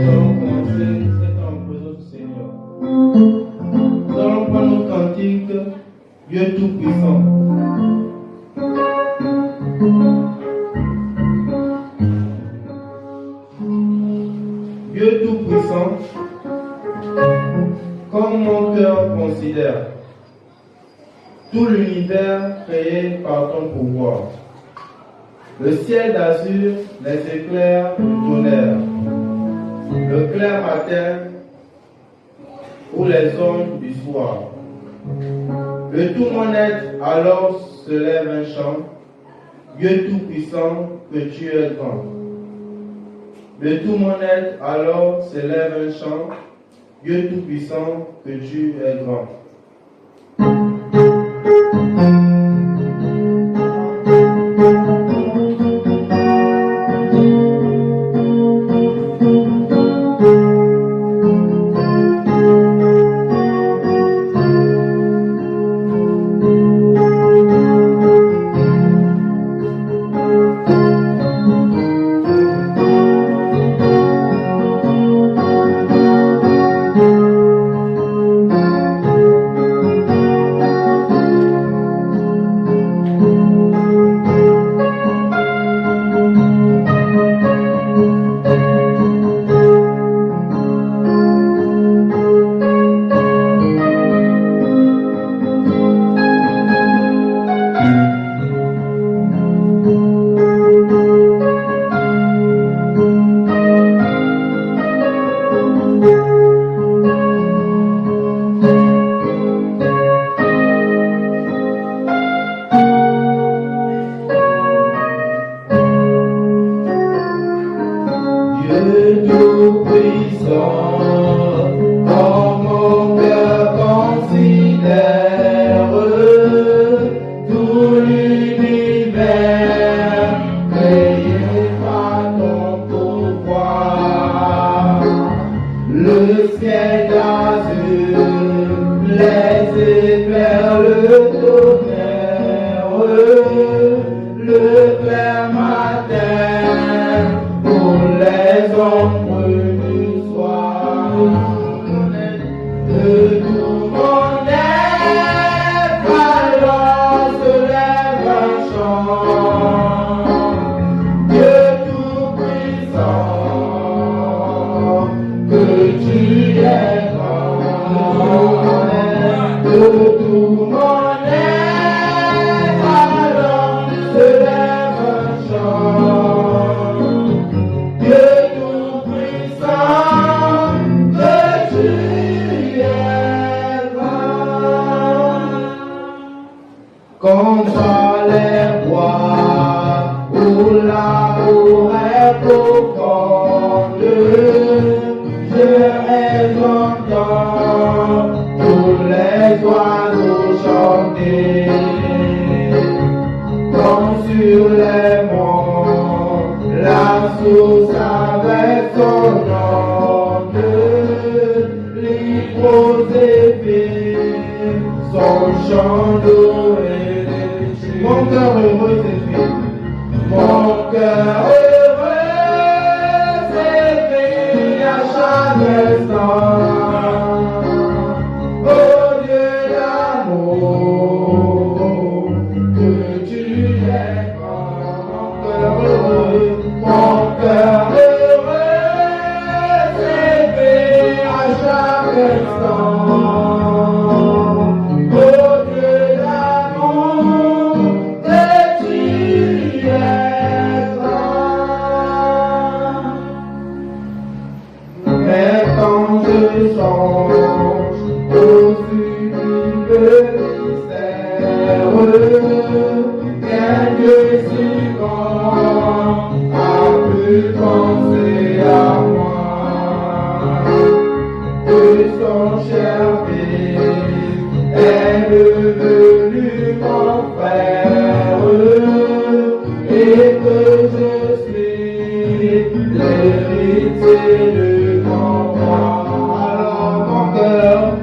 Nous allons commencer cette temps en présence du Seigneur. Nous allons prendre notre cantique, Dieu Tout-Puissant. Dieu Tout-Puissant, comme mon cœur considère tout l'univers créé par ton pouvoir, le ciel d'azur, les éclairs du tonnerre, le clair matin ou les ondes du soir. De tout mon être alors se lève un chant, Dieu Tout-Puissant, que tu es grand. De tout mon être alors se lève un chant, Dieu Tout-Puissant, que tu es grand.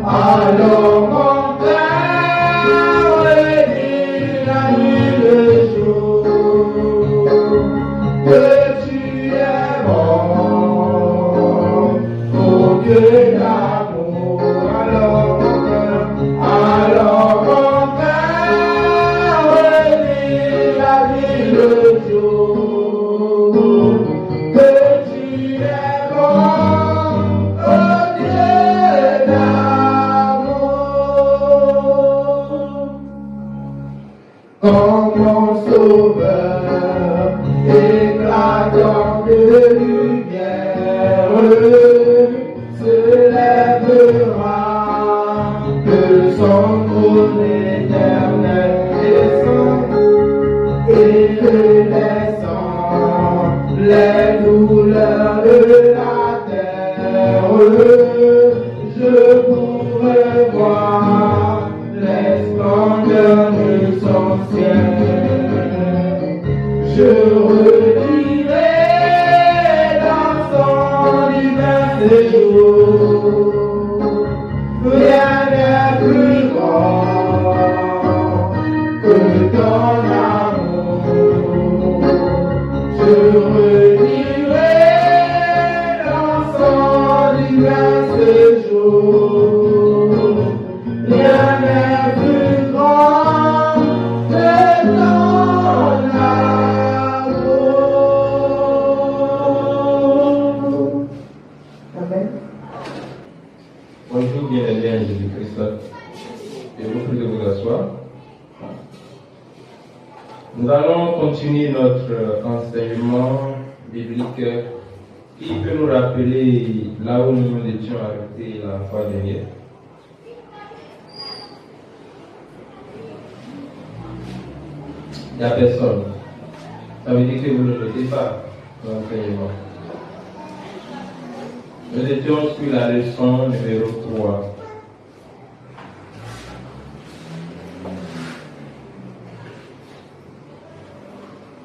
Alors mon cœur redit la nuit le jour. de l'amour. Alors mon cœur redit la vie le jour que tu es bon, oh Dieu d'amour. Comme mon sauveur éclatant de lumière se lèvera de son trône éternel et que laissant les douleurs de la terre, je pourrai voir les splendeurs de son ciel. Je redirai dans son divin séjour. Rien n'est plus grand que ton amour. Je redirai dans son divin séjour. Rien n'est plus grand que ton amour. Amen. Bonjour, bien-aimés en Jésus-Christ. Je vous prie de vous asseoir. Nous allons continuer notre enseignement biblique qui peut nous rappeler là où nous étions arrêtés la fois dernière. Il n'y a personne. Ça veut dire que vous ne notez pas l'enseignement. Nous étions sur la leçon numéro 3.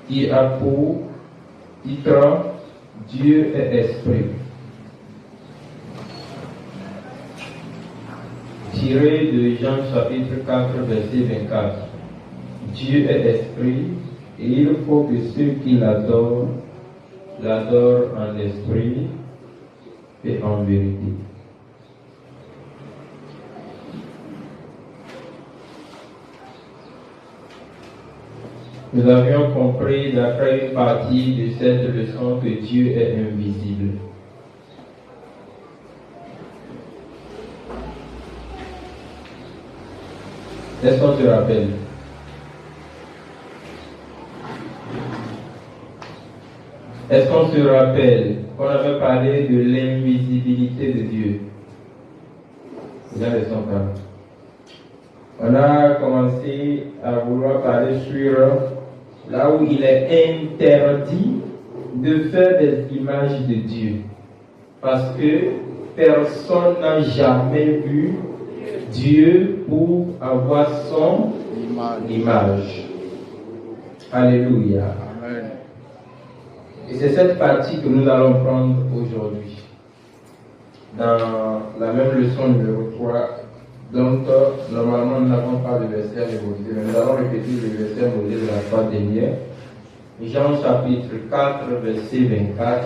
Qui a pour titre Dieu est esprit. Tiré de Jean chapitre 4 verset 24. Dieu est esprit et il faut que ceux qui l'adorent en esprit et en vérité. Nous avions compris d'après une partie de cette leçon que Dieu est invisible. Est-ce qu'on se rappelle? Est-ce qu'on se rappelle qu'on avait parlé de l'invisibilité de Dieu? C'est la leçon 4. On a commencé à vouloir parler sur là où il est interdit de faire des images de Dieu. Parce que personne n'a jamais vu Dieu pour avoir son image. Alléluia. Amen. Et c'est cette partie que nous allons prendre aujourd'hui. Dans la même leçon numéro 3, donc normalement nous n'avons pas de verset à mémoriser, mais nous allons répéter le verset modèle de la fois dernière. Jean chapitre 4, verset 24.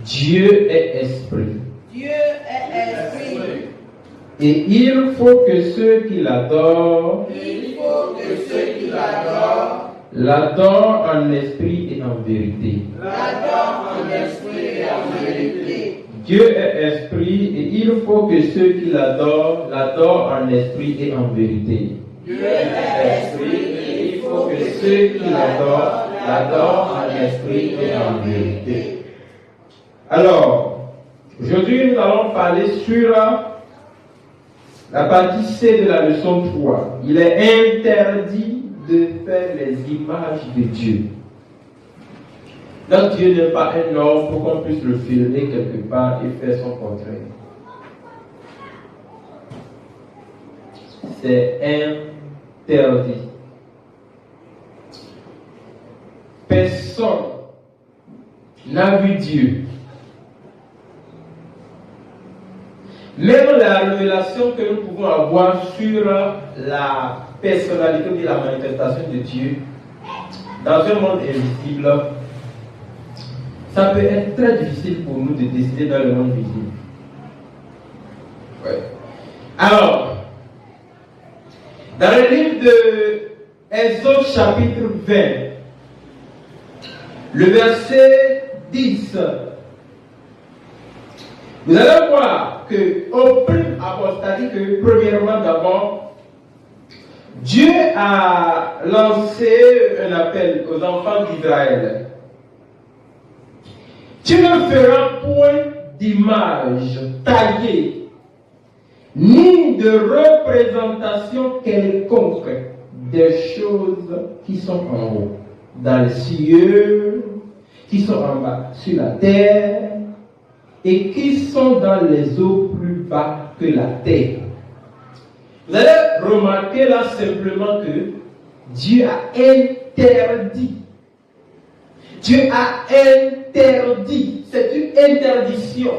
Dieu est esprit. Dieu est esprit. Et il faut que ceux qui l'adorent l'adorent en esprit et en vérité. Dieu est esprit et il faut que ceux qui l'adorent en esprit et en vérité. Dieu est esprit et il faut que ceux qui l'adorent en esprit et en vérité. Alors, aujourd'hui nous allons parler sur la partie C de la leçon 3. Il est interdit de faire les images de Dieu. Donc Dieu n'est pas un homme pour qu'on puisse le filmer quelque part et faire son portrait. C'est interdit. Personne n'a vu Dieu. Même la révélation que nous pouvons avoir sur la personnalité et la manifestation de Dieu dans un monde invisible, ça peut être très difficile pour nous de décider dans le monde visible. Ouais. Alors, dans le livre de Exode chapitre 20, le verset 10, vous allez voir que au prime abord, c'est-à-dire que premièrement d'abord, Dieu a lancé un appel aux enfants d'Israël. Tu ne feras point d'image taillée, ni de représentation quelconque des choses qui sont en haut, dans les cieux, qui sont en bas sur la terre, et qui sont dans les eaux plus bas que la terre. Vous allez remarquer là simplement que Dieu a interdit. Dieu a interdit. C'est une interdiction.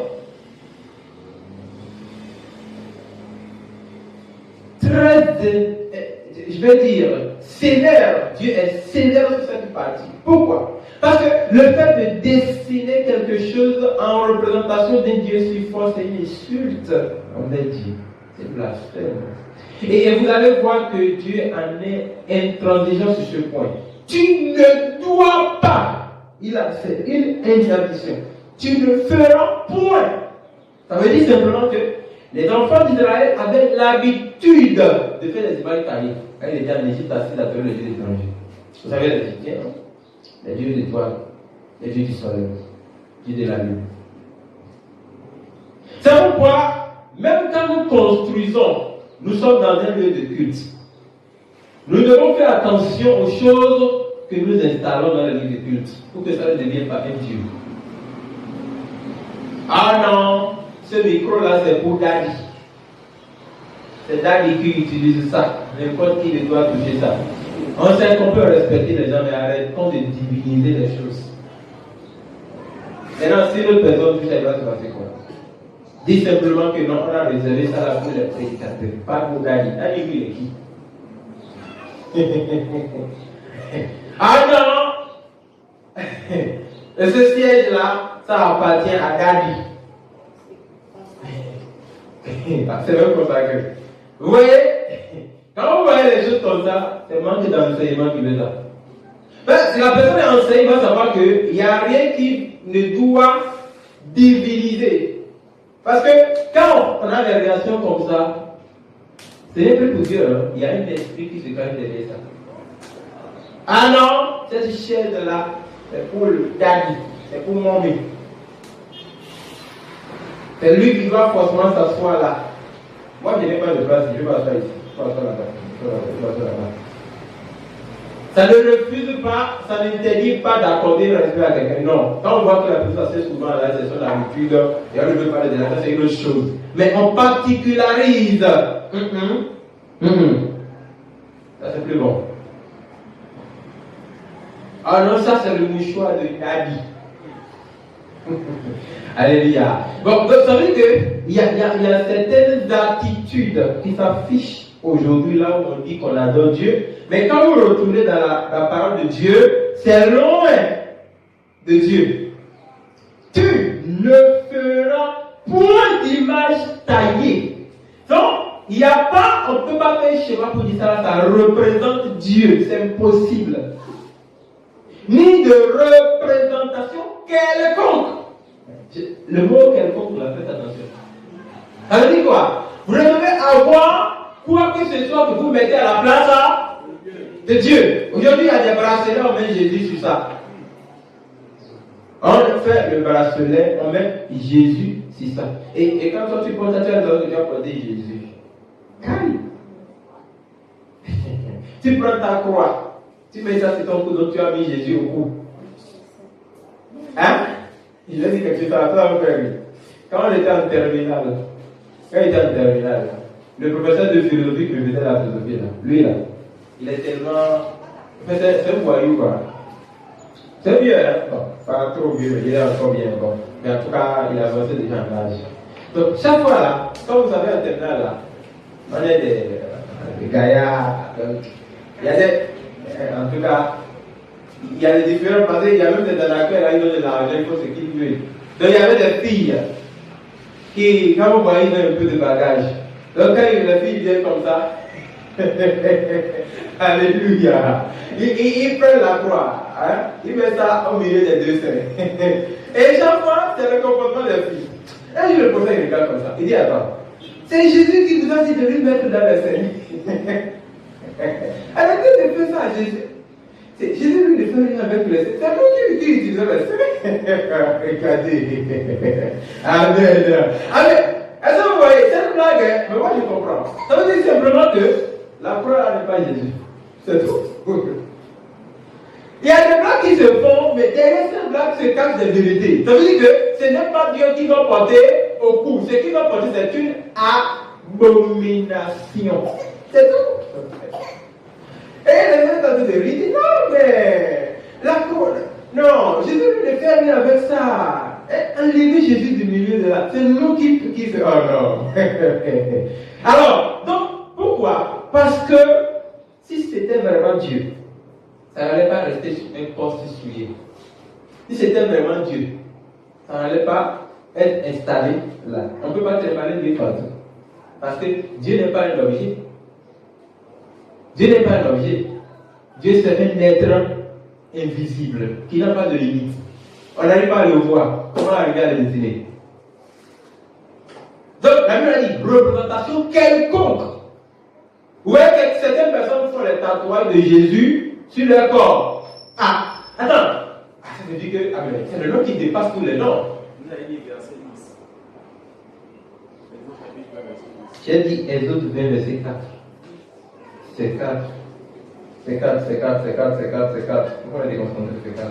Je vais dire, sévère. Dieu est sévère sur cette partie. Pourquoi? Parce que le fait de dessiner quelque chose en représentation d'un Dieu si fort, c'est une insulte envers Dieu. C'est blasphème. Et vous allez voir que Dieu en est intransigeant sur ce point. Tu ne dois pas. C'est une interdiction. Tu ne feras point. Ça veut dire simplement que les enfants d'Israël avaient l'habitude de faire des images taillées. Quand ils étaient en Égypte, assis à travers les dieux étrangers. Vous savez, les Égyptiens, non? Les dieux des étoiles, les dieux du soleil, les dieux de la lune. C'est pourquoi, même quand nous construisons, nous sommes dans un lieu de culte. Nous devons faire attention aux choses que nous installons dans le lieu de culte pour que ça ne devienne pas un Dieu. Ah non, ce micro-là c'est pour Daddy. C'est Daddy qui utilise ça. N'importe qui ne doit toucher ça. On sait qu'on peut respecter les gens, mais arrêtons de diviniser les choses. Maintenant, si l'autre personne touche, elle va se passer quoi? Dis simplement que non, on a réservé ça là pour les prédicateurs, pas pour Daddy. Daddy, lui, il est qui? Ah non! Et ce siège-là, ça appartient à Daddy. C'est même comme ça que. Vous voyez? Quand vous voyez les choses comme ça, c'est manque d'enseignement qui veut ça. Si la personne est enseignée, il va savoir qu'il n'y a rien qui ne doit diviniser. Parce que quand on a des réactions comme ça, ce n'est plus pour Dieu, hein. Il y a un esprit qui se cache derrière ça. Ah non, cette chaise-là, c'est pour le Daddy, c'est pour Mommy. C'est lui qui doit forcément s'asseoir là. Moi, je n'ai pas de place, je vais m'asseoir ici. Je vais m'asseoir là-bas. Ça ne refuse pas, ça n'interdit pas d'accorder le respect à quelqu'un. Non. Quand on voit que la personne s'assied souvent là, c'est son habitude, et on ne veut parler de la personne, c'est une autre chose. Mais on particularise. Ça, c'est plus bon. Ah non, ça, c'est le mouchoir de Daddy. Alléluia. Bon, donc ça veut dire qu'il y a certaines attitudes qui s'affichent aujourd'hui là où on dit qu'on adore Dieu. Mais quand vous retournez dans la parole de Dieu, c'est loin de Dieu. Tu ne feras point d'image taillée. Donc, il n'y a pas, on ne peut pas faire un schéma pour dire ça, ça représente Dieu, c'est impossible. Ni de représentation quelconque. Le mot quelconque, là, faites attention. Ça veut dire quoi? Vous ne devez avoir quoi que ce soit que vous mettez à la place de Dieu. Aujourd'hui, il y a des bracelets, on met Jésus sur ça. On fait le bracelet, on met Jésus sur ça. Et quand toi tu portes ça, tu vas porter Jésus. Calme. Tu prends ta croix, tu mets ça sur ton cou, donc tu as mis Jésus au cou. Hein? Je vais dire quelque chose à toi, mon frère. Quand on était en terminale, le professeur de philosophie qui me faisait la philosophie, là, lui là, il est tellement. C'est un voyou, quoi. C'est vieux, hein? Bon, pas trop vieux, il est encore bien, bon. Mais en tout cas, il a avancé déjà en âge. Donc, chaque fois là, quand vous avez un terminal là, on est des gaillards, il y a des. En tout cas, il y a des différents, parce qu'il y a même des anacres là, ils donnent de l'argent, il faut ce qu'ils veulent. Donc, il y avait des filles qui, quand vous voyez, il a un peu de bagage. Donc quand la fille vient comme ça, alléluia, il prend la croix, hein? Il met ça au milieu des deux seins. Et chaque fois, c'est le comportement de la fille. Et je le pose à un gars comme ça. Il dit, attends, c'est Jésus qui vous a dit de lui mettre dans les seins. Arrêtez de faire ça à Jésus. C'est Jésus lui de faire rien avec les seins. C'est lui qui utilise les seins. Regardez. Amen. Amen. Est-ce que vous voyez, cette blague, mais moi je comprends. Ça veut dire simplement que la croix n'est pas Jésus. C'est tout. Il y a des blagues qui se font, mais derrière ces blagues se cachent des vérités. Ça veut dire que ce n'est pas Dieu qui doit porter au cou. Ce qui doit porter, c'est une abomination. C'est tout. Et les gens ont dit, non, mais la croix, non, Jésus ne fait rien avec ça. Enlevez Jésus du milieu de là. C'est nous qui fait. Oh non. Alors, donc, pourquoi? Parce que si c'était vraiment Dieu, ça n'allait pas rester sur un poste souillé. Si c'était vraiment Dieu, ça n'allait pas être installé là. On ne peut pas trépaler Dieu partout. Parce que Dieu n'est pas un objet. Dieu n'est pas un objet. Dieu c'est un être invisible qui n'a pas de limite. On n'arrive pas à le voir. Comment arriver à le désigner? Donc, la Bible a dit représentation quelconque. Vous voyez que certaines personnes font les tatouages de Jésus sur leur corps. Ah, attends. Ça veut dire que c'est le nom qui dépasse tous les noms. J'ai dit Exode 20, verset 4. C'est 4. C'est 4. Pourquoi on a déconcentré c'est 4?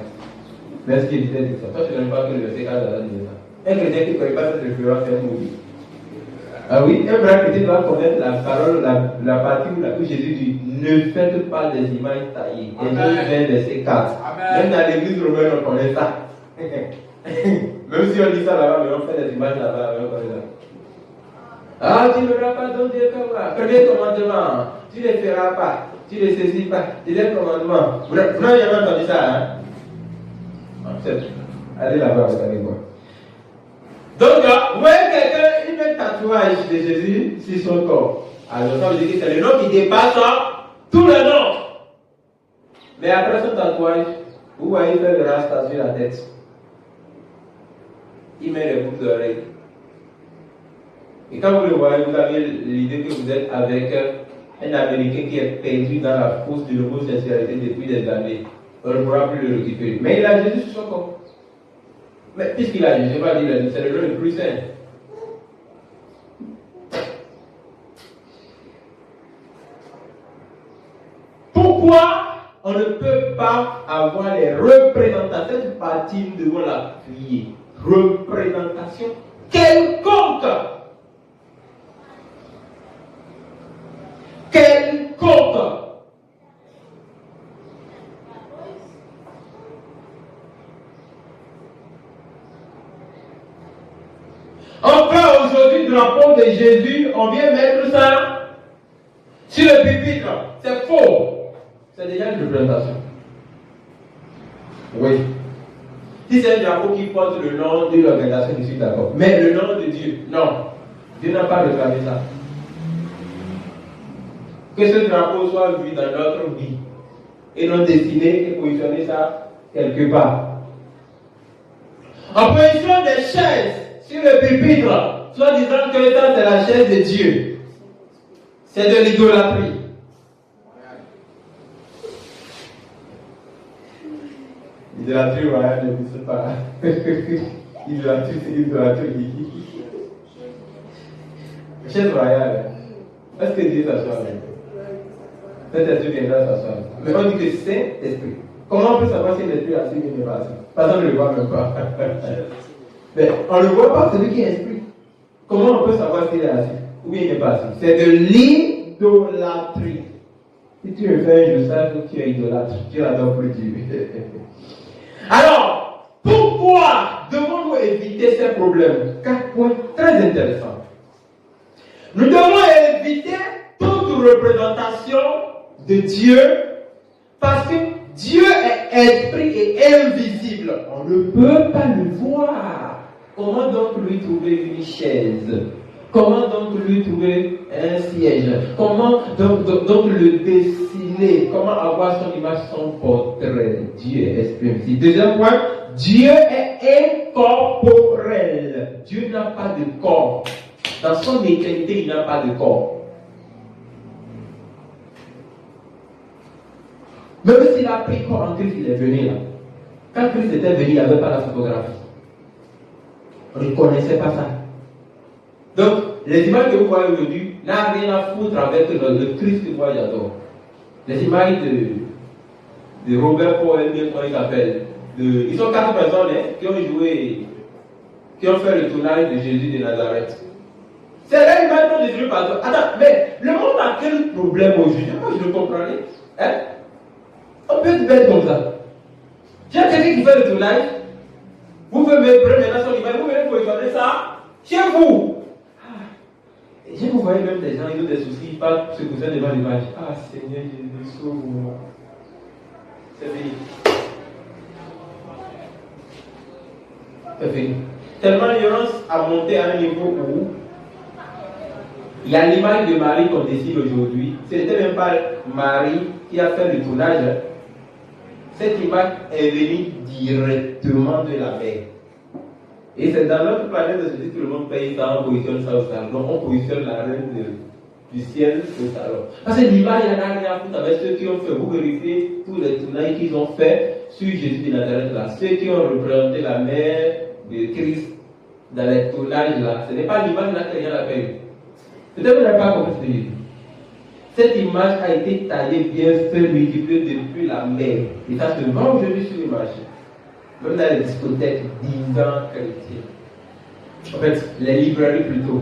Mais ce qu'il disait, c'est ça. Toi, tu n'aimes pas que le verset 4 a dit ça. Un chrétien qui ne connaît pas cette référence, c'est un mauvais. Ah oui, un vrai chrétien doit connaître la parole, la partie où Jésus dit ne faites pas des images taillées. Et 20, verset 4. Même dans l'église romaine, on connaît ça. Même si on dit ça là-bas, mais on fait des images là-bas, on connaît ça. Ah, tu ne feras pas donc Dieu comme moi. Premier commandement, tu ne les feras pas, tu ne les saisis pas. Deuxième commandement. Vous n'avez jamais entendu ça, hein? Allez là-bas, vous allez voir. Donc, vous voyez quelqu'un, il met un tatouage de Jésus sur son corps. Alors, ça veut dire que c'est le nom qui dépasse tout le nom. Mais après son tatouage, vous voyez, il fait le rasta sur la tête. Il met les boucles d'oreilles. Et quand vous le voyez, vous avez l'idée que vous êtes avec un Américain qui est perdu dans la fosse de l'homosexualité depuis des années. On ne pourra plus le récupérer. Mais il a Jésus sur son corps. Mais puisqu'il a Jésus, je vais dire, c'est le nom le plus saint. Pourquoi on ne peut pas avoir les représentations? Cette partie, nous devons la prier. Représentation quelconque. Quelconque. On prend aujourd'hui le drapeau de Jésus, on vient mettre ça sur le pupitre. C'est faux. C'est déjà une représentation. Oui. Si c'est un drapeau qui porte le nom de l'organisation, je suis d'accord. Mais le nom de Dieu, non. Dieu n'a pas réclamé ça. Que ce drapeau soit vu dans notre vie et non destiné et positionner ça quelque part. En position des chaises sur le pupitre, soit disant que ça c'est la chaise de Dieu. C'est de l'idolâtrie. Idolâtrie, voilà, je ne sais pas. Idolâtrie, c'est idolâtrie. Chaise royale. Est-ce que Dieu s'assoit avec? Saint-Esprit viendra s'asseoir. Mais on dit que Saint-Esprit. Comment on peut savoir si l'Esprit est assis ou n'est pas assis? Parce qu'on ne le voit même pas. Mais on ne voit pas celui qui est esprit. Comment on peut savoir s'il est assis ou bien il n'est pas assis? C'est de l'idolâtrie. Si tu me fais un je sais que tu es idolâtre. Tu adores plus Dieu. Alors, pourquoi devons-nous éviter ces problèmes? 4 points très intéressants. Nous devons éviter toute représentation de Dieu parce que Dieu est esprit et invisible. On ne peut pas le voir. comment donc lui trouver une chaise? Comment donc lui trouver un siège? Comment donc le dessiner? Comment avoir son image, son portrait? Dieu est esprit aussi. Deuxième point, Dieu est incorporel. Dieu n'a pas de corps. Dans son éternité, il n'a pas de corps. Même s'il a pris corps en Christ, il est venu là. Quand Christ était venu, il n'y avait pas la photographie. On ne connaissait pas ça. Donc, les images que vous voyez aujourd'hui n'ont rien à foutre avec le Christ que moi j'adore. Les images de Robert Paul, comment il s'appelle. Ils sont 4 personnes qui ont joué, qui ont fait le tournage de Jésus de Nazareth. C'est là l'image dont Jésus parle. Attends, mais le monde a quel problème aujourd'hui? Moi je le comprenais. Hein? On peut être bête comme ça. J'ai quelqu'un qui fait le tournage. Vous pouvez mettre maintenant son image, vous venez positionner ça chez vous. Et vous voyez même des gens, ils ont des soucis, ils parlent se poser devant l'image. Ah Seigneur Jésus, sauve-moi. C'est fini. C'est fini. Tellement l'ignorance a monté à un niveau où il y a l'image de Marie qu'on décide aujourd'hui. Ce n'était même pas Marie qui a fait le tournage. Cette image est venue directement de la mer. Et c'est dans notre planète de se dire que le monde paye ça, on positionne ça au salon. Donc on positionne la reine du ciel au salon. Parce que l'image, il y en a rien à foutre avec ceux qui ont fait. Vous vérifiez tous les tournages qu'ils ont fait sur Jésus de Nazareth là. Ceux qui ont représenté la mère de Christ dans les tournages là. Ce n'est pas l'image là qui a rien à faire. Peut-être que vous n'avez pas compris ce que je dis. Cette image a été taillée, bien faite, multipliée depuis la mer. Et ça se vend aujourd'hui sur l'image. Même dans les discothèques divins chrétiens. En fait, les librairies plutôt.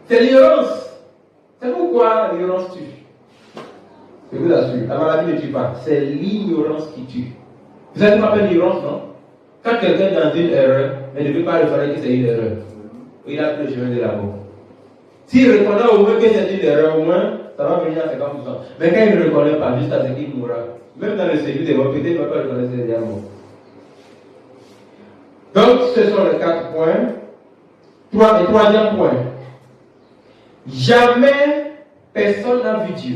C'est l'ignorance. C'est pourquoi l'ignorance tue. Je vous assure, la maladie ne tue pas. C'est l'ignorance qui tue. Vous savez ce qu'on appelle l'ignorance, non? Quand quelqu'un est dans une erreur, mais ne veut pas reconnaître que c'est une erreur, il a pris le chemin de la mort. S'il reconnaît au moins que c'est une erreur, au moins, ça va venir à 50%. Mais quand il ne reconnaît pas, juste à ce qu'il mourra. Même dans le séjour des morts, peut-être qu'il ne va pas reconnaître ses derniers mots. Donc, ce sont les 4 points. Troisième point. Jamais personne n'a vu Dieu.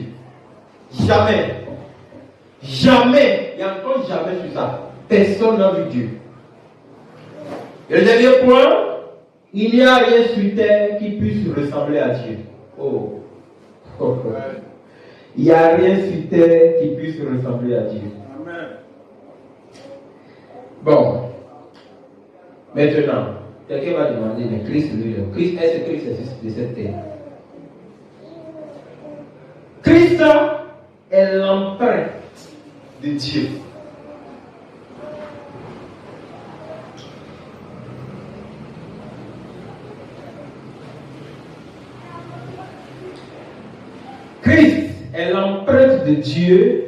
Jamais. Jamais. Il y a encore jamais sur ça. Personne n'a vu Dieu. Et le dernier point, il n'y a rien sur terre qui puisse ressembler à Dieu. Oh. Il n'y a rien sur terre qui puisse ressembler à Dieu. Amen. Bon. Maintenant, quelqu'un va demander, mais Christ, lui, Christ, est-ce que Christ existe de cette terre? Christ est l'empreinte de Dieu. Christ est l'empreinte de Dieu.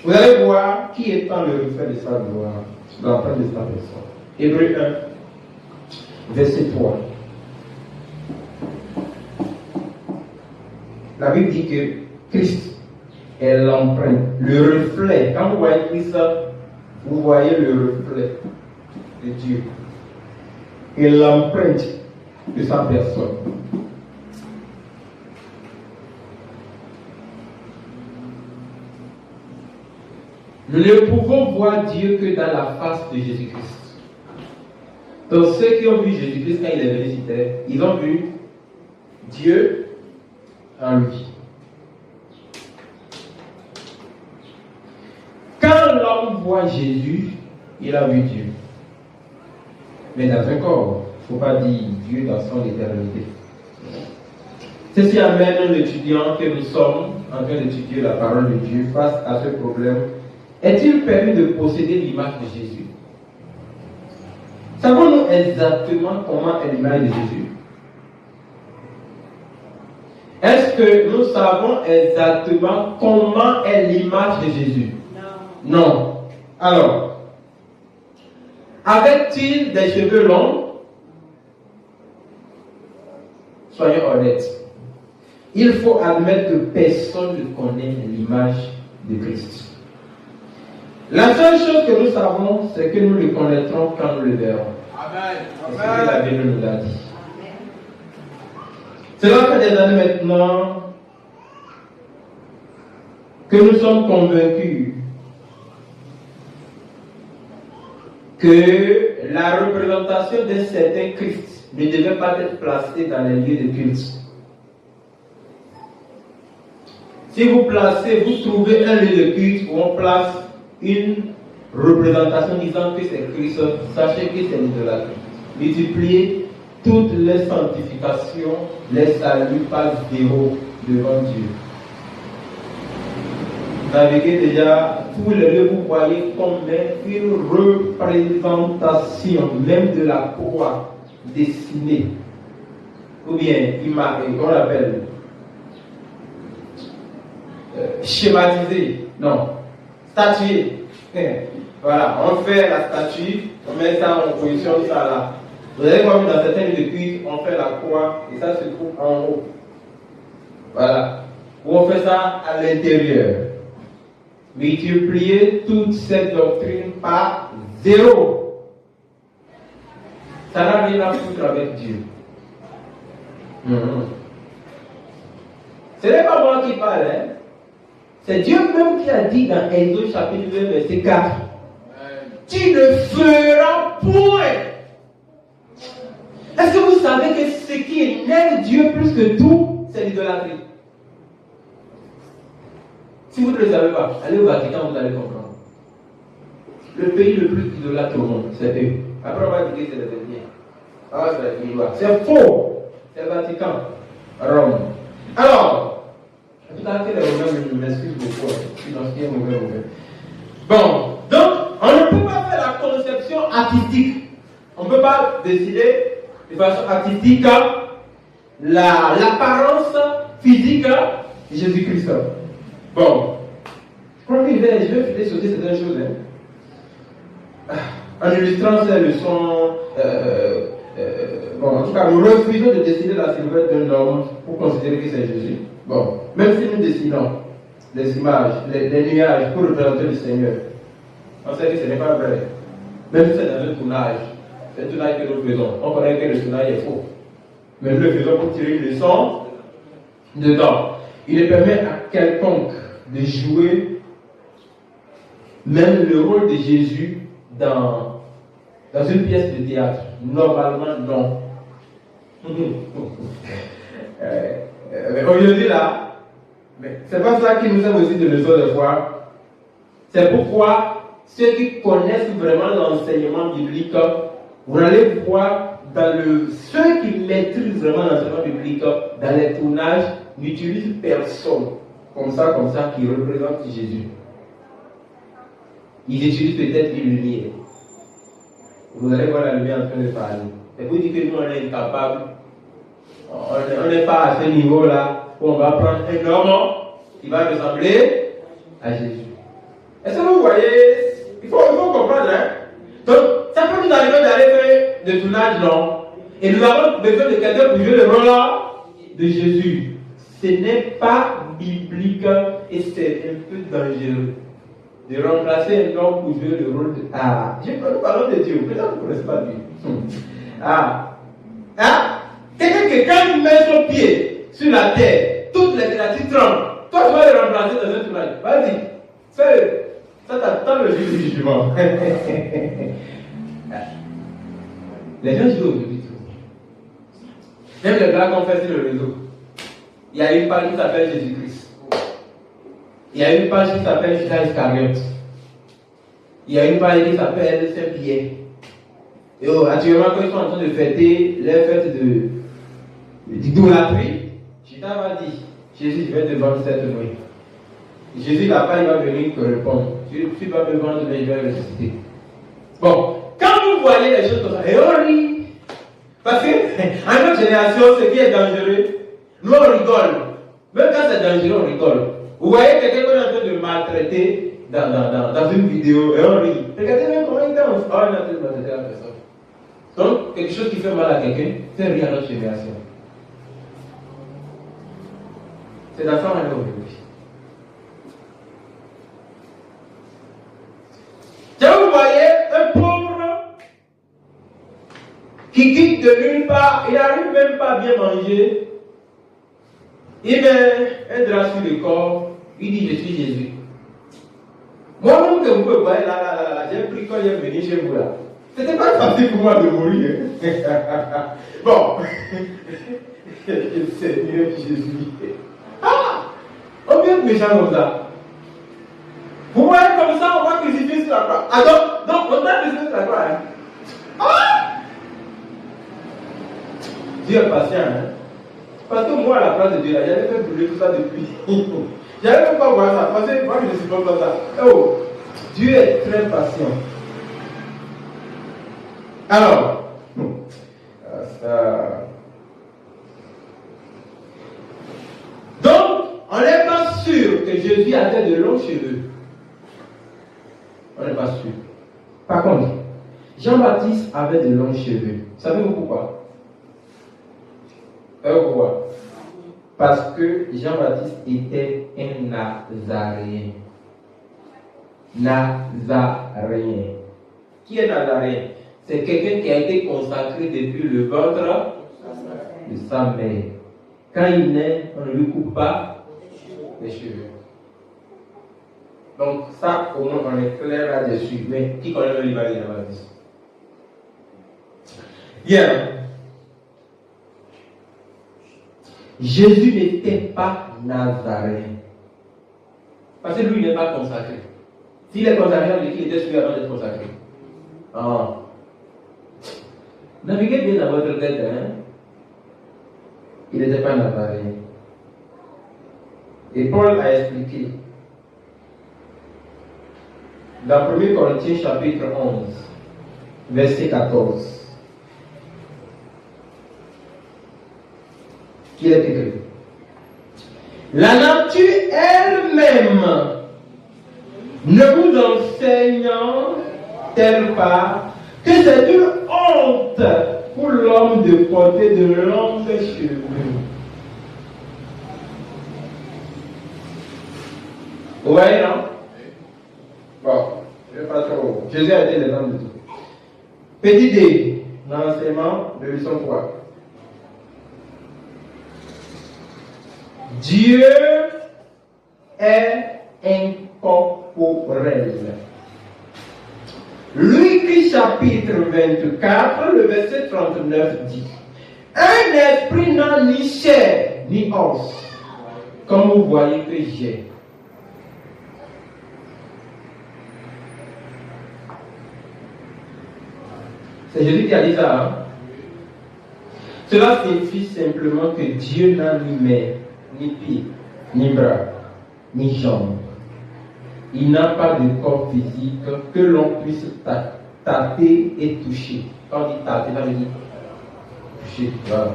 Vous allez voir qui étant le reflet de sa gloire, l'empreinte de sa personne. Hébreux 1, verset 3. La Bible dit que Christ est l'empreinte, le reflet. Quand vous voyez Christ, vous voyez le reflet de Dieu et l'empreinte de sa personne. Nous ne pouvons voir Dieu que dans la face de Jésus-Christ. Donc ceux qui ont vu Jésus-Christ quand il est venu sur terre, ils ont vu Dieu en lui. Quand l'homme voit Jésus, il a vu Dieu. Mais dans un corps, il ne faut pas dire Dieu dans son éternité. Ceci amène l'étudiant que nous sommes en train d'étudier la parole de Dieu face à ce problème. Est-il permis de posséder l'image de Jésus? Savons-nous exactement comment est l'image de Jésus? Est-ce que nous savons exactement comment est l'image de Jésus? Non. Non. Alors, avait-il des cheveux longs? Soyons honnêtes. Il faut admettre que personne ne connaît l'image de Christ. La seule chose que nous savons, c'est que nous le connaîtrons quand nous le verrons. Amen. C'est ce que la Bible nous a dit. Cela fait des années maintenant que nous sommes convaincus que la représentation d'un certain Christ ne devait pas être placée dans les lieux de culte. Si vous trouvez un lieu de culte où on place une représentation disant que c'est Christ, sachez que c'est l'idolâtrie. Multipliez toutes les sanctifications, les saluts par zéro devant Dieu. Naviguez déjà tous les lieux, vous voyez comme une représentation, même de la croix dessinée, ou bien qu'on appelle schématisée, non, statuée. Voilà, on fait la statue, on met ça, on positionne ça là. Vous allez voir dans certains lieux de culte, on fait la croix et ça se trouve en haut. Voilà. Ou on fait ça à l'intérieur. Multiplier toute cette doctrine par zéro. Ça n'a rien à foutre avec Dieu. Ce n'est pas moi qui parle, hein. C'est Dieu même qui a dit dans Exode chapitre 2, verset 4. Tu ne feras point. Est-ce que vous savez que ce qui énerve Dieu plus que tout, c'est l'idolâtrie? Si vous ne le savez pas, allez au Vatican, vous allez comprendre. Le pays le plus idolâtre au monde, c'est eux. Après, on va dire que c'est les derniers. Ah, c'est les Pays-Bas. C'est faux. C'est le Vatican. Rome. Alors, tout à fait, les Romains m'excusent beaucoup. Sinon, c'est mauvais. Bon, donc, on ne peut pas faire la conception artistique. On ne peut pas décider de façon artistique l'apparence physique de Jésus-Christ. Bon, je crois que je vais sauter certaines choses. En illustrant ces leçons, bon, en tout cas, nous refusons de décider la silhouette d'un homme pour considérer que c'est Jésus. Bon, même si nous dessinons les images, les nuages pour représenter le Seigneur, on sait que ce n'est pas vrai. Même si c'est dans un tournage, c'est un tournage que nous faisons. On connaît que le tournage est faux. Mais nous le faisons pour tirer une leçon dedans. Il ne permet à quelconque de jouer même le rôle de Jésus dans une pièce de théâtre. Normalement, non. Mais aujourd'hui là, c'est pas ça qui nous aime aussi de leçon de foi. C'est pourquoi ceux qui connaissent vraiment l'enseignement biblique, vous allez voir ceux qui maîtrisent vraiment l'enseignement biblique dans les tournages n'utilisent personne comme ça qui représente Jésus. Ils utilisent peut-être une lumière. Vous allez voir la lumière en train de parler. Et vous dites que nous on est incapables. On n'est pas à ce niveau-là où on va prendre un homme qui va ressembler à Jésus. Est-ce que vous voyez? Il faut comprendre, hein? Donc, ça peut nous arriver d'aller faire le tournage, non? Et nous avons besoin de quelqu'un pour jouer le rôle de Jésus. Ce n'est pas biblique et c'est un peu dangereux de remplacer un homme pour jouer le rôle de... Ah, nous parlons de Dieu, peut-être que vous ne connaissez pas Dieu. Quelqu'un qui, quand il met son pied sur la terre, toutes les créatures tremblent. Toi, tu vas le remplacer dans un tournage. Vas-y, fais-le. Ça t'attend le jour du jugement. Les gens jouent aujourd'hui tout. Même les blagues qu'on fait sur le réseau. Il y a une page qui s'appelle Jésus-Christ. Il y a une page qui s'appelle Judas Iscariote. Il y a une page qui s'appelle Saint-Pierre. Et actuellement, quand ils sont en train de fêter les fêtes d'idolâtrie, Judas va dire, Jésus, je vais te vendre cette nuit. Jésus là-bas, il va venir te répondre. Tu vas me vendre, mais je vais ressusciter. Bon, quand vous voyez les choses comme ça, et on rit. Parce qu'en notre génération, ce qui est dangereux, nous on rigole. Même quand c'est dangereux, on rigole. Vous voyez quelqu'un qu'on est en train de maltraiter dans une vidéo, et on rit. Regardez même comment il danse. Oh, on est en train de maltraiter la personne. Donc, quelque chose qui fait mal à quelqu'un, c'est rien à notre génération. C'est dans ça qu'on est aujourd'hui. qui quitte de nulle part, il n'arrive même pas à bien manger. Il met un drap sur le corps, il dit je suis Jésus. Moi-même que vous me voyez là, j'ai pris quand il est venu chez vous là. C'était pas facile pour moi de mourir. Bon, Seigneur Jésus. Ah, on vient de méchant comme ça. Vous voyez comme ça, on va crucifier sur la croix. Ah donc on a crucifié sur la croix. Hein? Ah! Dieu est patient. Hein? Parce que moi, à la place de Dieu, j'avais fait brûler tout ça depuis. J'avais même pas voir ça. Parce que moi, je ne supporte pas ça. Oh, Dieu est très patient. Alors, donc, on n'est pas sûr que Jésus avait de longs cheveux. On n'est pas sûr. Par contre, Jean-Baptiste avait de longs cheveux. Savez-vous pourquoi? Pourquoi? Parce que Jean-Baptiste était un Nazaréen. Nazaréen. Qui est Nazaréen? C'est quelqu'un qui a été consacré depuis le ventre de sa mère. Quand il naît, on ne lui coupe pas les cheveux. Donc ça, au moins, on est clair là-dessus. Mais qui connaît le livre de Jean-Baptiste? Bien. Jésus n'était pas nazaréen. Parce que lui n'est pas consacré. S'il est consacré, il était celui avant d'être consacré. Ah. Naviguez bien dans votre tête, hein. Il n'était pas nazaréen. Et Paul a expliqué. Dans 1 Corinthiens chapitre 11, verset 14. Qu'il est écrit. La nature elle-même ne vous enseigne-t-elle pas que c'est une honte pour l'homme de porter de longs cheveux? Vous voyez, non? Bon, je ne vais pas trop. Jésus a été l'exemple de tout. Petit D, dans l'enseignement de leçon 3. Dieu est incorporel. Luc chapitre 24, le verset 39 dit: un esprit n'a ni chair ni os, comme vous voyez que j'ai. C'est Jésus qui a dit ça. Hein? Cela signifie simplement que Dieu n'a ni main, ni pied, ni bras, ni jambes. Il n'a pas de corps physique que l'on puisse tâter et toucher. Quand on dit tâter, ça veut dire toucher. Voilà.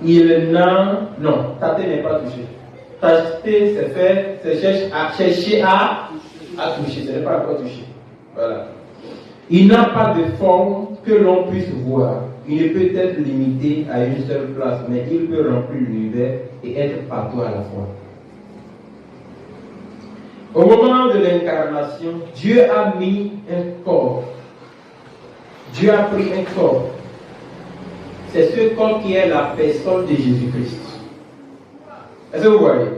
Il n'a... Non, tâter n'est pas toucher. Tâter, c'est faire, c'est chercher à toucher. Ce n'est pas encore toucher. Voilà. Il n'a pas de forme que l'on puisse voir. Il ne peut être limité à une seule place, mais il peut remplir l'univers et être partout à la fois. Au moment de l'incarnation, Dieu a mis un corps. Dieu a pris un corps. C'est ce corps qui est la personne de Jésus-Christ. Est-ce que vous voyez?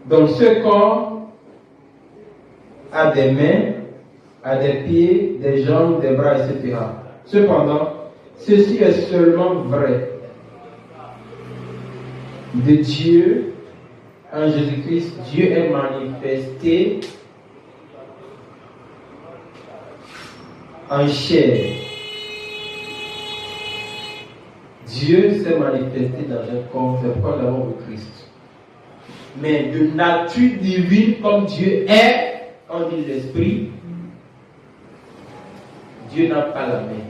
Donc ce corps a des mains, a des pieds, des jambes, des bras, etc. Cependant, ceci est seulement vrai de Dieu en Jésus-Christ. Dieu est manifesté en chair. Dieu s'est manifesté dans un corps, c'est pourquoi nous avons le Christ. Mais de nature divine comme Dieu est, on dit l'esprit, Dieu n'a pas la main.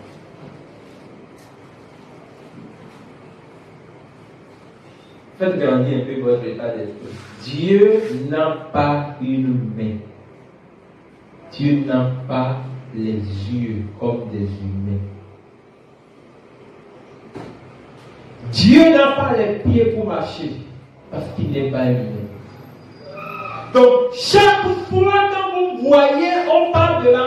Faites grandir un peu votre état d'esprit. Dieu n'a pas une main. Dieu n'a pas les yeux comme des humains. Dieu n'a pas les pieds pour marcher parce qu'il n'est pas humain. Donc, chaque fois que vous voyez, on parle de la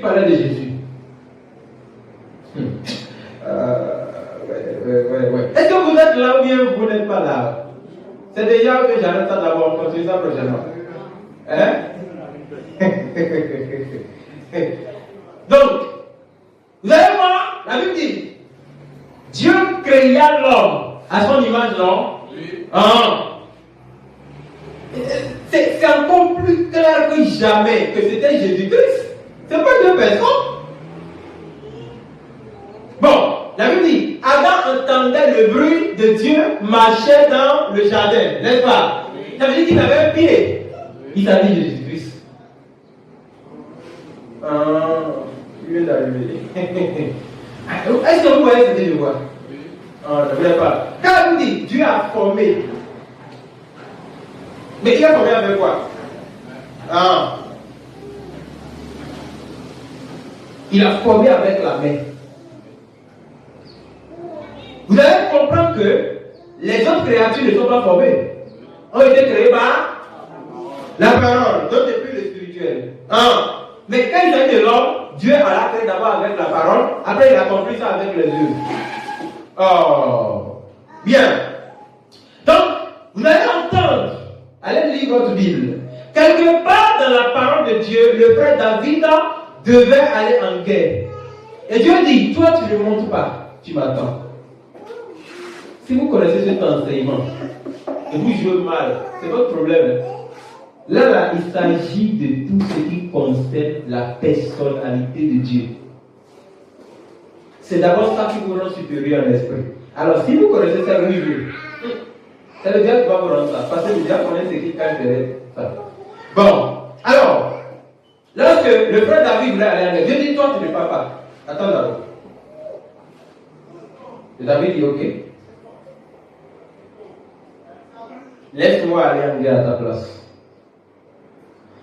parlait de Jésus. Ouais. Est-ce que vous êtes là ou bien vous n'êtes pas là? C'est déjà que j'arrête ça d'abord, on continue ça prochainement. Hein? Donc, vous allez voir, la Bible dit, Dieu créa l'homme à son image, non? Oui. C'est encore plus clair que jamais que c'était Jésus-Christ. C'est pas deux personnes. Bon, la Bible dit, Adam entendait le bruit de Dieu marcher dans le jardin, n'est-ce pas? Oui. Ça veut dire qu'il avait un pied. Il s'agit de Jésus-Christ. Il vient d'arriver. Est-ce que vous voyez ce que je vois? Oui. Ne voulais pas. Quand il dit Dieu a formé, mais il a formé avec quoi? Il a formé avec la main. Vous allez comprendre que les autres créatures ne sont pas formées. Ont été créées par la parole, donc depuis le spirituel. Mais quand il s'agit de l'homme, Dieu a créé d'abord avec la parole, après il a compris ça avec les yeux. Bien. Donc, vous allez entendre, allez lire votre Bible. Quelque part dans la parole de Dieu, le frère David devait aller en guerre. Et Dieu dit, toi tu ne montes pas, tu m'attends. Si vous connaissez cet enseignement, et vous jouez mal, c'est votre problème. Là, il s'agit de tout ce qui concerne la personnalité de Dieu. C'est d'abord ça qui vous rend supérieur en esprit. Alors, si vous connaissez ça, oui, c'est le diable qui va vous rendre ça. Parce que le diable connaît ce qui cache derrière ça. Bon, alors, lorsque le frère David voulait aller en guerre, Dieu dit, toi, tu ne pars pas. Attends d'abord. Et David dit, ok. Laisse-moi aller en guerre à ta place.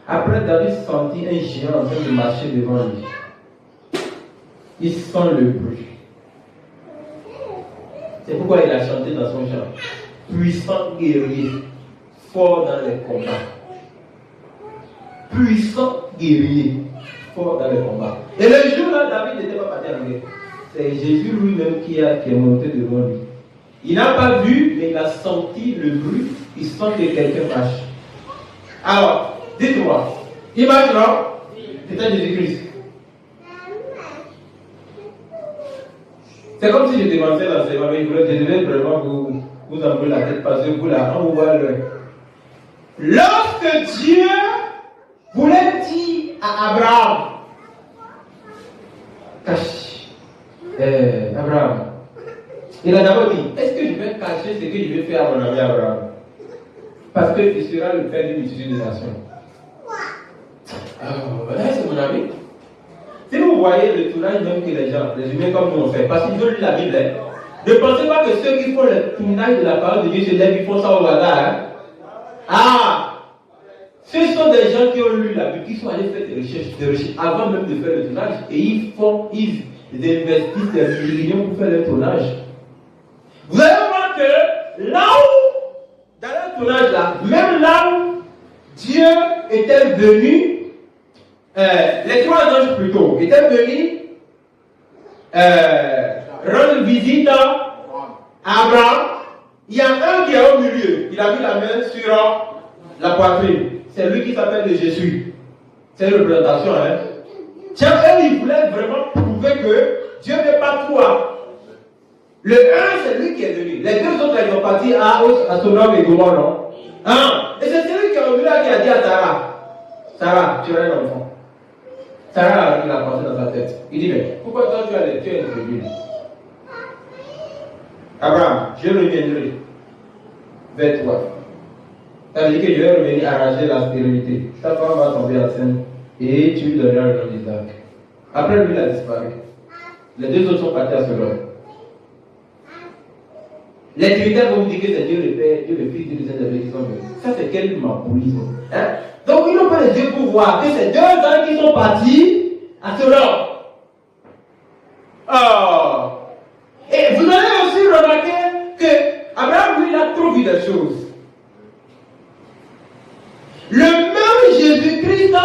Après, David sentit un géant en train de marcher devant lui. Il sent le bruit. C'est pourquoi il a chanté dans son chant. Puissant guerrier, fort dans les combats. Puissant guerrier, fort dans les combats. Et le jour-là, David n'était pas parti en guerre. C'est Jésus lui-même qui est monté devant lui. Il n'a pas vu, mais il a senti le bruit. Il sent que quelqu'un marche. Alors, dites-moi, imaginons, c'était Jésus-Christ. C'est comme si je démangeais l'enseignement, mais je devais vraiment vous enlever la tête parce que vous là, on vous voit loin. Lorsque Dieu voulait dire à Abraham, cache, Abraham, il a d'abord dit, est-ce que je vais cacher ce que je vais faire à mon ami Abraham? Parce qu'il sera le père d'une multitude de nations. C'est mon ami. Si vous voyez le tournage même que les gens, les humains comme nous on fait, parce qu'ils veulent lire la Bible, ne pensez pas que ceux qui font le tournage de la parole de Dieu se lèvent, ils font ça au hasard. Ce sont des gens qui ont lu la Bible, qui sont allés faire des recherches avant même de faire le tournage, et ils investissent des millions pour faire le tournage. Vous allez voir que là où, dans le tournage là, même là où Dieu était venu, les trois anges plutôt, étaient venus rendre visite à Abraham. Il y a un qui est au milieu, il a mis la main sur la poitrine. C'est lui qui s'appelle le Jésus. C'est une représentation, hein. Tiens, eux, ils voulaient vraiment prouver que Dieu n'est pas toi. Le un, c'est lui qui est venu. Les deux autres, ils sont partis à Sodome et Gomorrhe, non? Et c'est celui qui est venu là qui a dit à Sarah, tu auras un enfant. Sarah il a pensé dans sa tête. Il dit, mais pourquoi toi tu as introduit? Abraham, je reviendrai vers toi. Ça veut dire que je vais revenir arranger la stérilité. Ta femme va tomber enceinte et tu lui donneras le nom d'Isaac. Après lui, il a disparu. Les deux autres sont partis à Sodome. Les Trinitaires vont vous dire que c'est Dieu le Père, Dieu le Fils, Dieu le Saint-Esprit qui sont venus. Ça, c'est quel mambolisme. Donc, ils n'ont pas les yeux pour voir que c'est deux ans qui sont partis à Sodome. Et vous allez aussi remarquer que Abraham, lui, il a trop vu des choses. Le même Jésus-Christ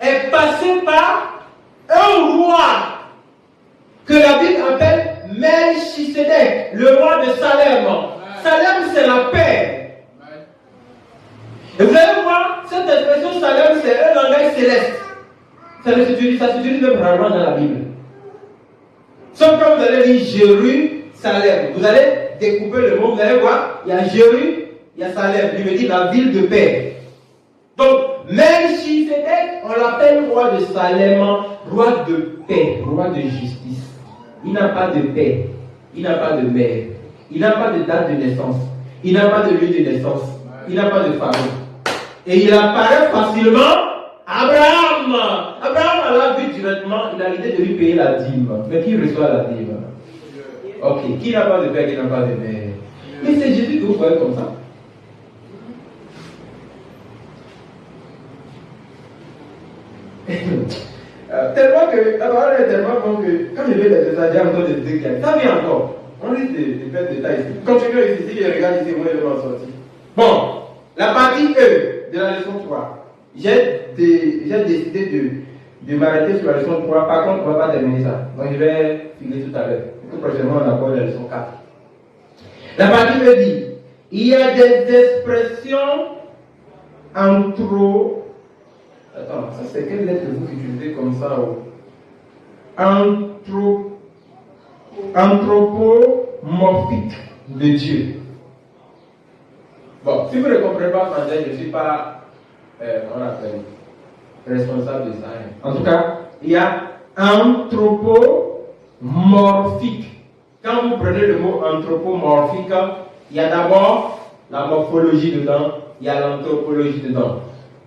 est passé par Melchisédek, le roi de Salem. Salem, c'est la paix. Et vous allez voir, cette expression Salem, c'est un langage céleste. Ça s'utilise même rarement dans la Bible. Sauf quand vous allez lire Jérusalem, vous allez découper le mot, vous allez voir, il y a Jérusalem, il y a Salem, il veut dire la ville de paix. Donc, Melchisédek, on l'appelle roi de Salem, roi de paix, roi de justice. Il n'a pas de paix, il n'a pas de mère, il n'a pas de date de naissance, il n'a pas de lieu de naissance, il n'a pas de famille. Et il apparaît facilement Abraham. Abraham a la vue directement, il a l'idée de lui payer la dîme. Mais qui reçoit la dîme? Ok, qui n'a pas de père, qui n'a pas de mère? Mais c'est Jésus que vous voyez comme ça. Tellement que, la parole est tellement bon que quand je vais les exagérer encore des trucs, ça vient encore. On risque de faire des détails ici. Continuez ici, si je regarde ici, moi je vais m'en sortir. Bon, la partie E de la leçon 3. J'ai décidé de m'arrêter sur la leçon 3, par contre on ne va pas terminer ça. Donc je vais finir tout à l'heure. Tout prochainement on aborde la leçon 4. La partie E dit, il y a des expressions Attends, ça c'est quelle lettre vous utilisez comme ça? Anthropomorphique de Dieu. Bon, si vous ne comprenez pas français, je ne suis pas responsable de ça. En tout cas, il y a anthropomorphique. Quand vous prenez le mot anthropomorphique, il y a d'abord la morphologie dedans, il y a l'anthropologie dedans.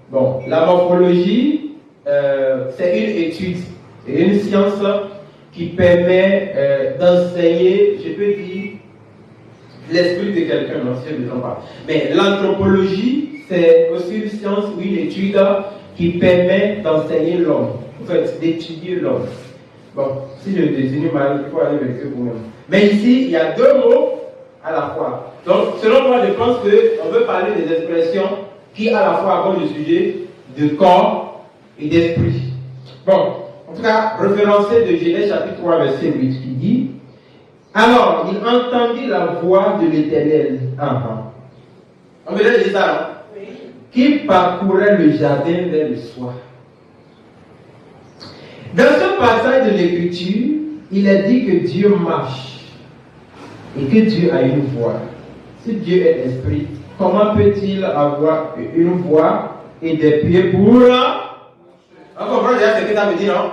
Bon, la morphologie, c'est une étude, c'est une science qui permet d'enseigner, je peux dire, l'esprit de quelqu'un, non, si je ne me trompe pas. Mais l'anthropologie, c'est aussi une science ou une étude qui permet d'enseigner l'homme, en fait, d'étudier l'homme. Bon, si je désigne mal, il faut aller vérifier pour moi. Mais ici, il y a deux mots à la fois. Donc, selon moi, je pense qu'on veut parler des expressions qui à la fois abordent le sujet de corps et d'esprit. Bon, en tout cas, référencé de Genèse chapitre 3, verset 8, qui dit, alors il entendit la voix de l'Éternel. On me l'a dit ça, hein? Oui. Qui parcourait le jardin vers le soir. Dans ce passage de l'Écriture, il est dit que Dieu marche et que Dieu a une voix. Si Dieu est esprit, comment peut-il avoir une voix et des pieds pour... On comprend déjà ce que ça veut dire, non?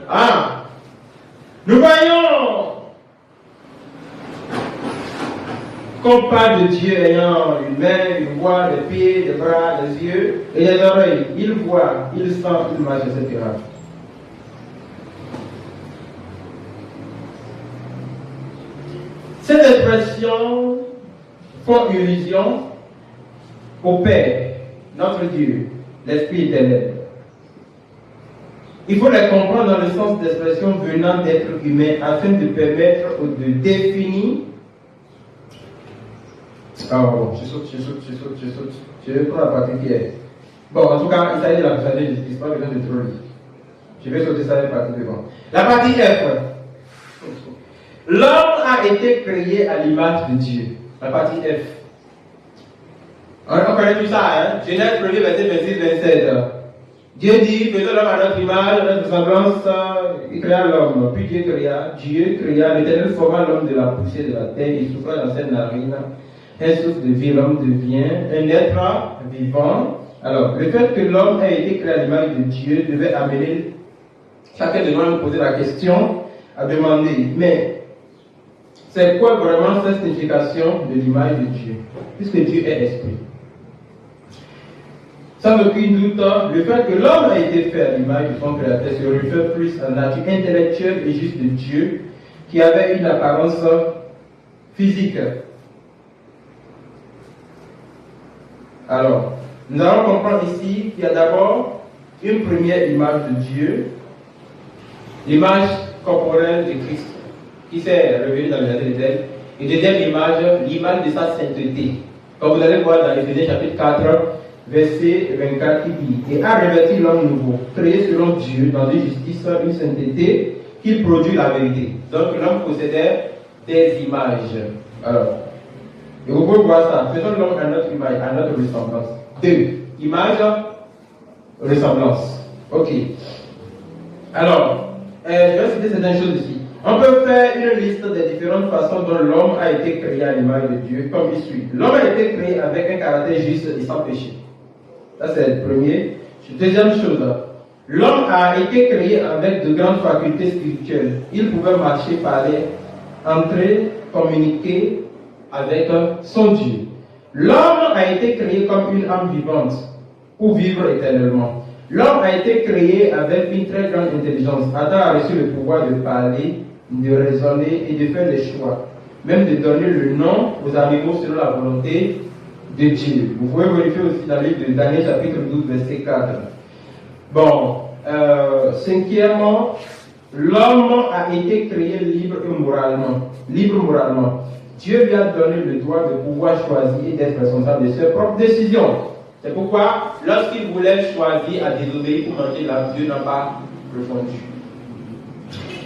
Ah! Nous voyons qu'on parle de Dieu ayant une main, une voix, des pieds, des bras, des yeux et des oreilles. Il voit, il sent, il marche, etc. Cette expression font illusion au Père, notre Dieu, l'Esprit éternel. Il faut les comprendre dans le sens d'expression venant d'être humain afin de permettre de définir. Ah bon, je saute. Je vais prendre la partie qui est. Bon, en tout cas, il s'agit de la personne de justice, pas besoin de trop lire. Je vais sauter ça la partie devant. La partie F. L'homme a été créé à l'image de Dieu. La partie F. On connaît tout ça, hein? Genèse 1er, verset 26-27. Dieu dit, faisons l'homme à notre image, à notre ressemblance, il créa l'homme. Puis Dieu créa, l'Éternel forma l'homme de la poussière de la terre, il souffla dans ses narines. Un souffle de vie, l'homme devient un être vivant. Alors, le fait que l'homme ait été créé à l'image de Dieu devait amener chacun de nous à nous poser la question, à demander, mais c'est quoi vraiment cette signification de l'image de Dieu? Puisque Dieu est esprit. Sans aucun doute, le fait que l'homme a été fait à l'image de son créateur se réfère plus à la nature intellectuelle et juste de Dieu, qui avait une apparence physique. Alors, nous allons comprendre ici qu'il y a d'abord une première image de Dieu, l'image corporelle de Christ, qui s'est révélée dans le jardin d'Éden, et deuxième image, l'image de sa sainteté. Comme vous allez voir dans Éphésiens chapitre 4, verset 24, qui dit, et a revêtu l'homme nouveau, créé selon Dieu, dans une justice, une sainteté, qui produit la vérité. Donc l'homme possédait des images. Alors, et vous pouvez voir ça. Faisons donc à notre image, à notre ressemblance. 2. Image, ressemblance. Ok. Alors, je vais citer certaines choses ici. On peut faire une liste des différentes façons dont l'homme a été créé à l'image de Dieu, comme il suit. L'homme a été créé avec un caractère juste et sans péché. Ça, c'est le premier. Deuxième chose, l'homme a été créé avec de grandes facultés spirituelles. Il pouvait marcher, parler, entrer, communiquer avec son Dieu. L'homme a été créé comme une âme vivante pour vivre éternellement. L'homme a été créé avec une très grande intelligence. Adam a reçu le pouvoir de parler, de raisonner et de faire des choix. Même de donner le nom aux animaux selon la volonté de Dieu. Vous pouvez vérifier aussi dans le livre de Daniel chapitre 12 verset 4. Bon, cinquièmement, l'homme a été créé libre et moralement. Libre moralement. Dieu lui a donné le droit de pouvoir choisir et d'être responsable de ses propres décisions. C'est pourquoi, lorsqu'il voulait choisir à désobéir pour manger l'arbre, Dieu n'a pas répondu.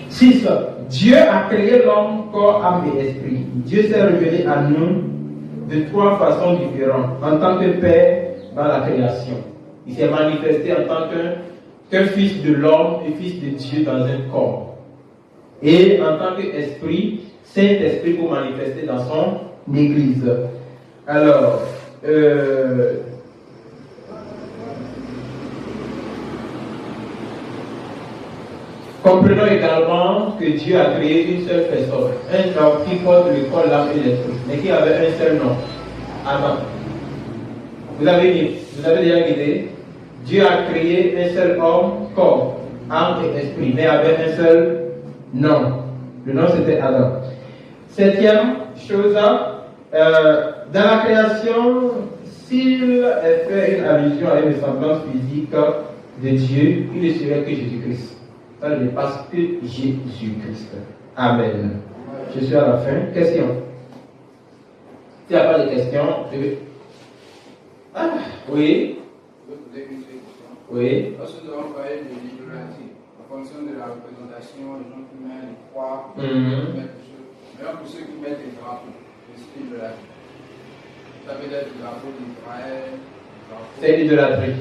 6. Dieu a créé l'homme, corps, âme et esprit. Dieu s'est révélé à nous de 3 façons différentes. En tant que Père dans la création. Il s'est manifesté en tant que fils de l'homme et fils de Dieu dans un corps. Et en tant qu'esprit, Saint-Esprit pour manifester dans son Église. Alors, comprenons également que Dieu a créé une seule personne, un homme qui porte le corps, l'âme et l'esprit, mais qui avait un seul nom, Adam. Vous avez déjà une idée? Dieu a créé un seul homme, corps, âme et esprit, mais avait un seul nom. Le nom c'était Adam. 7e chose, dans la création, s'il fait une allusion à une ressemblance physique de Dieu, il ne serait que Jésus-Christ. Ça ne dépasse que Jésus-Christ. Amen. Je suis à la fin. Question? S'il n'y a pas de questions, je vais. Ah, oui. Oui. Lorsque nous avons parlé de l'idolâtrie, en fonction de la représentation, les gens qui mettent les croix, mais pour ceux qui mettent les drapeaux, c'est l'idolâtrie. Ça veut dire le drapeau d'Israël. C'est l'idolâtrie.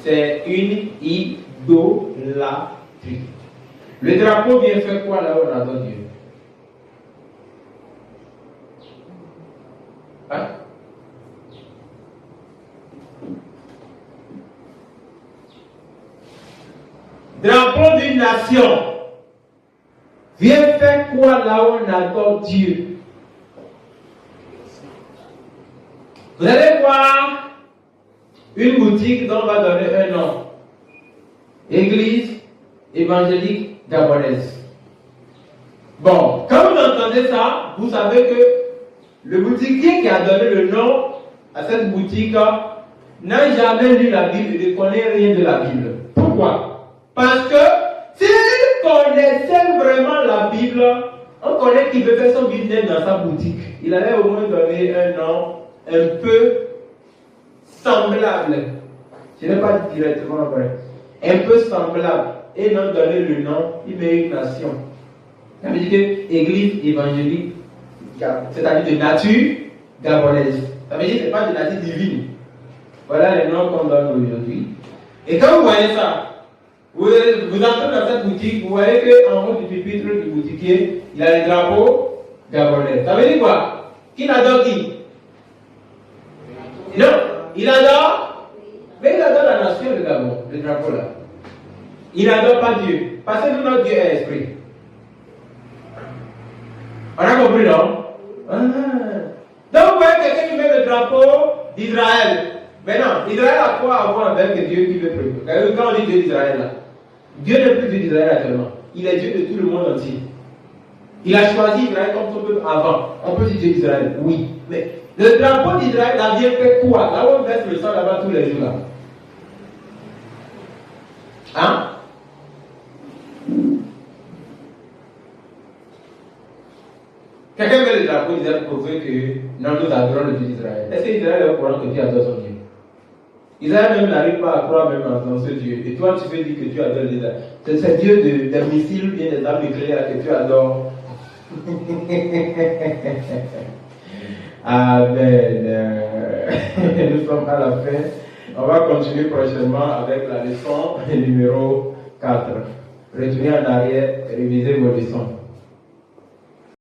C'est une idolâtrie. Le drapeau vient faire quoi là où on adore Dieu? Hein? Drapeau d'une nation vient faire quoi là où on adore Dieu? Vous allez voir une boutique dont on va donner un nom. Église évangélique gabonaise. Bon, quand vous entendez ça, vous savez que le boutiquier qui a donné le nom à cette boutique n'a jamais lu la Bible et ne connaît rien de la Bible. Pourquoi? Parce que s'il connaissait vraiment la Bible, on connaît qu'il veut faire son business dans sa boutique. Il allait au moins donner un nom un peu semblable. Ce n'est pas directement vrai. Un peu semblable. Et non donner le nom, il met une nation. Ça veut dire que Église évangélique, c'est-à-dire de nature gabonaise. Ça veut dire que ce n'est pas de nature divine. Voilà les noms qu'on donne aujourd'hui. Et quand vous voyez ça, vous entrez dans cette boutique, vous voyez qu'en haut du pupitre du boutiquier, il a les drapeaux gabonais. Ça veut dire quoi? Qui adore qui? Non, il adore, mais il adore la nation de Gabon, le drapeau là. Il n'adore pas Dieu, parce que notre Dieu est esprit. On a compris, non? Donc vous voyez quelqu'un qui met le drapeau d'Israël. Maintenant, Israël a quoi à voir avec Dieu qui veut préparer? Quand on dit Dieu d'Israël là, Dieu n'est plus Dieu d'Israël actuellement. Il est Dieu de tout le monde entier. Il a choisi Israël comme son peuple avant. On peut dire Dieu d'Israël, oui. Mais le drapeau d'Israël là vient faire quoi? Là où on verse le sang là-bas tous les jours là. Hein? Quelqu'un met le drapeau d'Israël pour prouver que non, nous adorons le Dieu d'Israël. Est-ce qu'Israël est au courant que Dieu adore son Dieu? Israël même n'arrive pas à croire même dans ce Dieu. Et toi, tu veux dire que tu adores l'Israël. C'est Dieu des missiles, bien des armes nucléaires que tu adores. Amen. Nous sommes à la fin. On va continuer prochainement avec la leçon numéro 4. Retournez en arrière, révisez vos leçons.